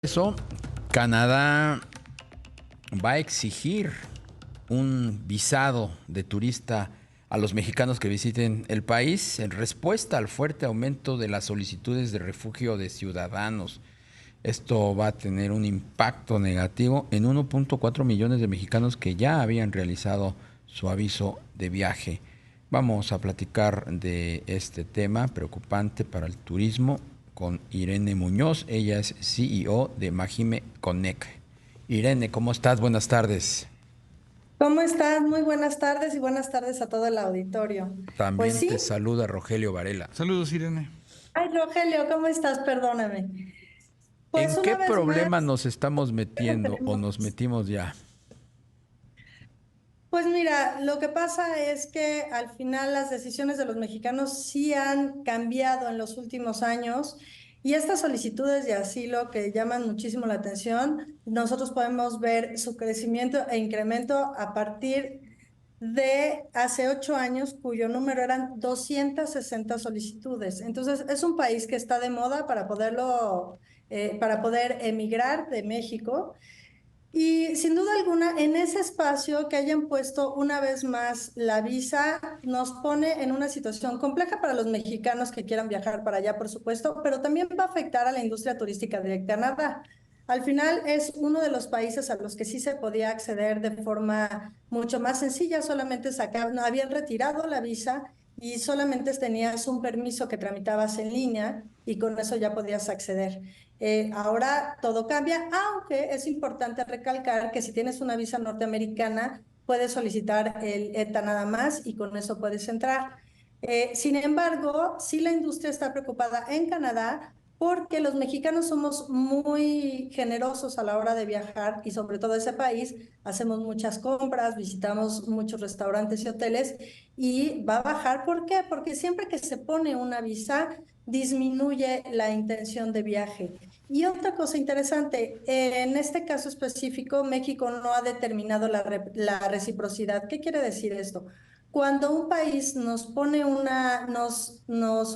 Eso, Canadá va a exigir un visado de turista a los mexicanos que visiten el país en respuesta al fuerte aumento de las solicitudes de refugio de ciudadanos. Esto va a tener un impacto negativo en 1.4 millones de mexicanos que ya habían realizado su aviso de viaje. Vamos a platicar de este tema preocupante para el turismo con Irene Muñoz. Ella es CEO de Majime Connect. Irene, ¿cómo estás? Buenas tardes. ¿Cómo estás? Muy buenas tardes y buenas tardes a todo el auditorio. Pues También te sí. saluda Rogelio Varela. Saludos, Irene. Ay, Rogelio, ¿cómo estás? Perdóname. ¿En Pues qué una vez más, problema nos estamos metiendo o nos tenemos. metimos ya? Pues mira, lo que pasa es que al final las decisiones de los mexicanos sí han cambiado en los últimos años y estas solicitudes de asilo que llaman muchísimo la atención, nosotros podemos ver su crecimiento e incremento a partir de hace 8 años, cuyo número eran 260 solicitudes. Entonces, es un país que está de moda para poder emigrar de México. Y sin duda alguna, en ese espacio que hayan puesto una vez más la visa, nos pone en una situación compleja para los mexicanos que quieran viajar para allá, por supuesto, pero también va a afectar a la industria turística de Canadá. Al final es uno de los países a los que sí se podía acceder de forma mucho más sencilla, solamente sacaban, no, habían retirado la visa y solamente tenías un permiso que tramitabas en línea y con eso ya podías acceder. Ahora todo cambia, aunque es importante recalcar que si tienes una visa norteamericana, puedes solicitar el ETA nada más y con eso puedes entrar. Sin embargo, sí la industria está preocupada en Canadá porque los mexicanos somos muy generosos a la hora de viajar y sobre todo ese país, hacemos muchas compras, visitamos muchos restaurantes y hoteles y va a bajar. ¿Por qué? Porque siempre que se pone una visa, disminuye la intención de viaje. Y otra cosa interesante, en este caso específico, México no ha determinado la reciprocidad. ¿Qué quiere decir esto? Cuando un país nos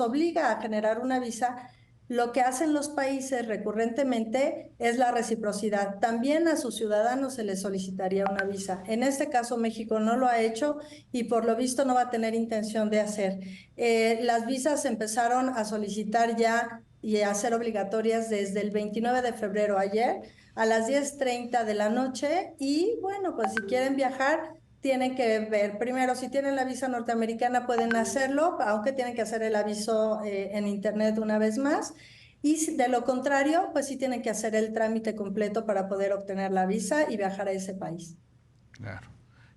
obliga a generar una visa, lo que hacen los países recurrentemente es la reciprocidad. También a sus ciudadanos se les solicitaría una visa. En este caso, México no lo ha hecho y por lo visto no va a tener intención de hacer. Las visas se empezaron a solicitar ya y a ser obligatorias desde el 29 de febrero ayer a las 10:30 de la noche y bueno, pues si quieren viajar tienen que ver primero si tienen la visa norteamericana pueden hacerlo, aunque tienen que hacer el aviso en internet una vez más. Y de lo contrario, pues sí tienen que hacer el trámite completo para poder obtener la visa y viajar a ese país. Claro.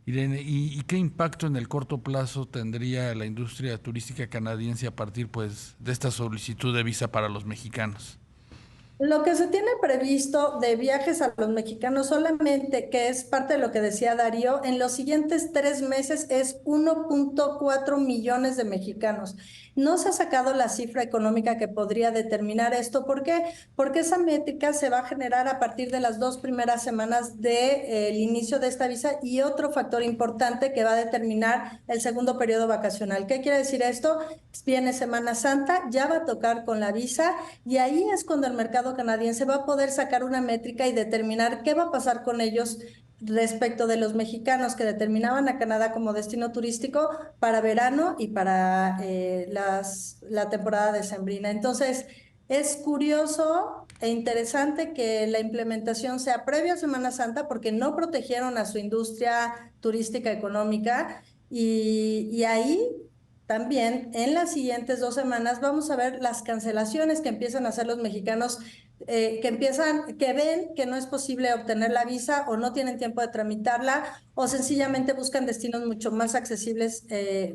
Irene, ¿y qué impacto en el corto plazo tendría la industria turística canadiense a partir pues de esta solicitud de visa para los mexicanos? Lo que se tiene previsto de viajes a los mexicanos solamente, que es parte de lo que decía Darío, en los siguientes 3 meses es 1.4 millones de mexicanos. No se ha sacado la cifra económica que podría determinar esto. ¿Por qué? Porque esa métrica se va a generar a partir de las 2 primeras semanas del inicio de esta visa y otro factor importante que va a determinar el segundo periodo vacacional. ¿Qué quiere decir esto? Viene Semana Santa, ya va a tocar con la visa y ahí es cuando el mercado canadiense va a poder sacar una métrica y determinar qué va a pasar con ellos respecto de los mexicanos que determinaban a Canadá como destino turístico para verano y para la temporada decembrina. Entonces, es curioso e interesante que la implementación sea previa a Semana Santa porque no protegieron a su industria turística económica y ahí también en las siguientes 2 semanas vamos a ver las cancelaciones que empiezan a hacer los mexicanos, que ven que no es posible obtener la visa o no tienen tiempo de tramitarla o sencillamente buscan destinos mucho más accesibles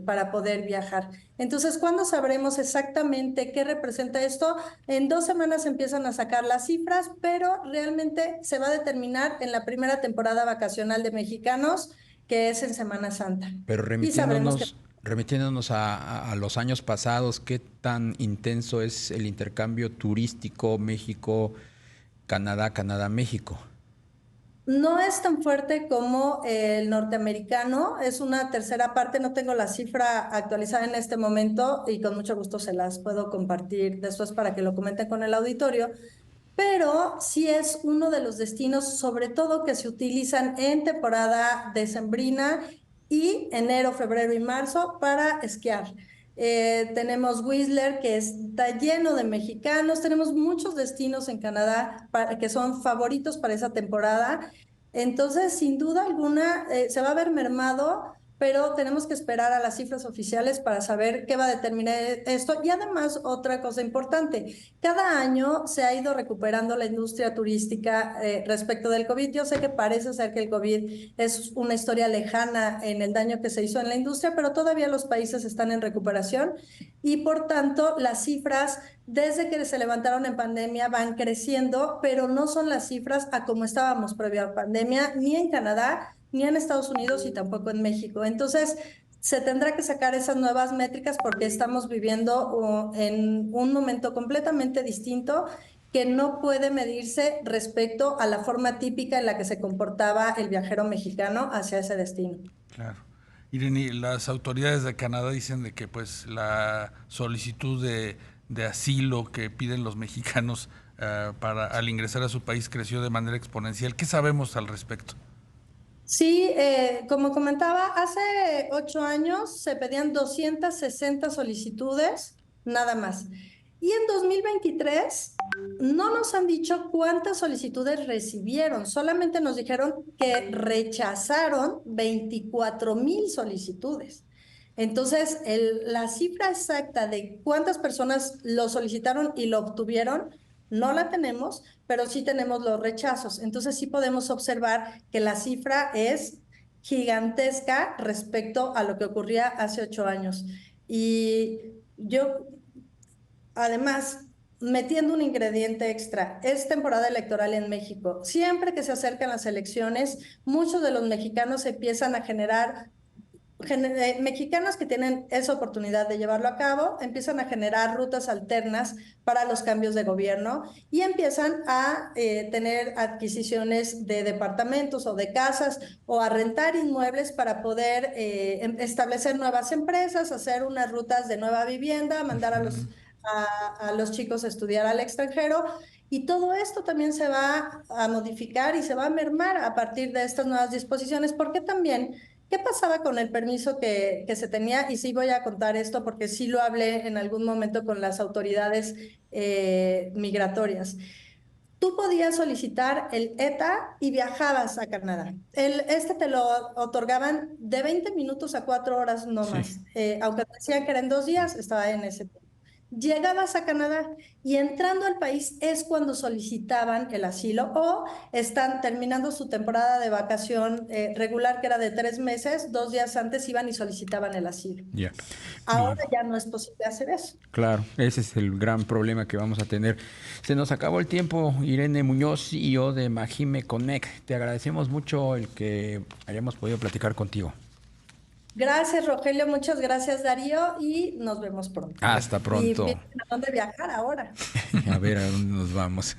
para poder viajar. Entonces, ¿cuándo sabremos exactamente qué representa esto? En 2 semanas empiezan a sacar las cifras, pero realmente se va a determinar en la primera temporada vacacional de mexicanos, que es en Semana Santa. Pero Y sabremos que remitiéndonos a los años pasados, ¿qué tan intenso es el intercambio turístico México-Canadá, Canadá-México? no es tan fuerte como el norteamericano, es una tercera parte, no tengo la cifra actualizada en este momento y con mucho gusto se las puedo compartir después para que lo comenten con el auditorio, pero sí es uno de los destinos, sobre todo que se utilizan en temporada decembrina y enero, febrero y marzo para esquiar. Tenemos Whistler, que está lleno de mexicanos. Tenemos muchos destinos en Canadá que son favoritos para esa temporada. Entonces, sin duda alguna, se va a ver mermado, pero tenemos que esperar a las cifras oficiales para saber qué va a determinar esto. Y además, otra cosa importante, cada año se ha ido recuperando la industria turística respecto del COVID. Yo sé que parece ser que el COVID es una historia lejana en el daño que se hizo en la industria, pero todavía los países están en recuperación y por tanto las cifras desde que se levantaron en pandemia van creciendo, pero no son las cifras a como estábamos previo a pandemia, ni en Canadá, ni en Estados Unidos y tampoco en México. Entonces, se tendrá que sacar esas nuevas métricas porque estamos viviendo en un momento completamente distinto que no puede medirse respecto a la forma típica en la que se comportaba el viajero mexicano hacia ese destino. Claro. Irene, las autoridades de Canadá dicen de que pues la solicitud de asilo que piden los mexicanos al ingresar a su país creció de manera exponencial. ¿Qué sabemos al respecto? Sí, como comentaba, hace 8 años se pedían 260 solicitudes, nada más. Y en 2023 no nos han dicho cuántas solicitudes recibieron, solamente nos dijeron que rechazaron 24,000 solicitudes. Entonces, la cifra exacta de cuántas personas lo solicitaron y lo obtuvieron, no la tenemos, pero sí tenemos los rechazos. Entonces sí podemos observar que la cifra es gigantesca respecto a lo que ocurría hace 8 años. Y yo, además, metiendo un ingrediente extra, es temporada electoral en México. Siempre que se acercan las elecciones, muchos de los mexicanos empiezan a generar mexicanos que tienen esa oportunidad de llevarlo a cabo, empiezan a generar rutas alternas para los cambios de gobierno y empiezan a tener adquisiciones de departamentos o de casas o a rentar inmuebles para poder establecer nuevas empresas, hacer unas rutas de nueva vivienda, mandar a los chicos a estudiar al extranjero. Y todo esto también se va a modificar y se va a mermar a partir de estas nuevas disposiciones, porque también ¿qué pasaba con el permiso que se tenía? Y sí voy a contar esto porque sí lo hablé en algún momento con las autoridades migratorias. Tú podías solicitar el ETA y viajabas a Canadá. Este te lo otorgaban de 20 minutos a 4 horas no más. Aunque te decían que eran 2 días, estaba en ese tiempo. Llegabas a Canadá y entrando al país es cuando solicitaban el asilo o están terminando su temporada de vacación regular, que era de 3 meses, 2 días antes iban y solicitaban el asilo. Ya. Ahora ya no es posible hacer eso. Claro, ese es el gran problema que vamos a tener. Se nos acabó el tiempo. Irene Muñoz, CEO de Majime Connect. Te agradecemos mucho el que hayamos podido platicar contigo. Gracias, Rogelio. Muchas gracias, Darío. Y nos vemos pronto. Hasta pronto. Y miren a dónde viajar ahora. A ver a dónde nos vamos.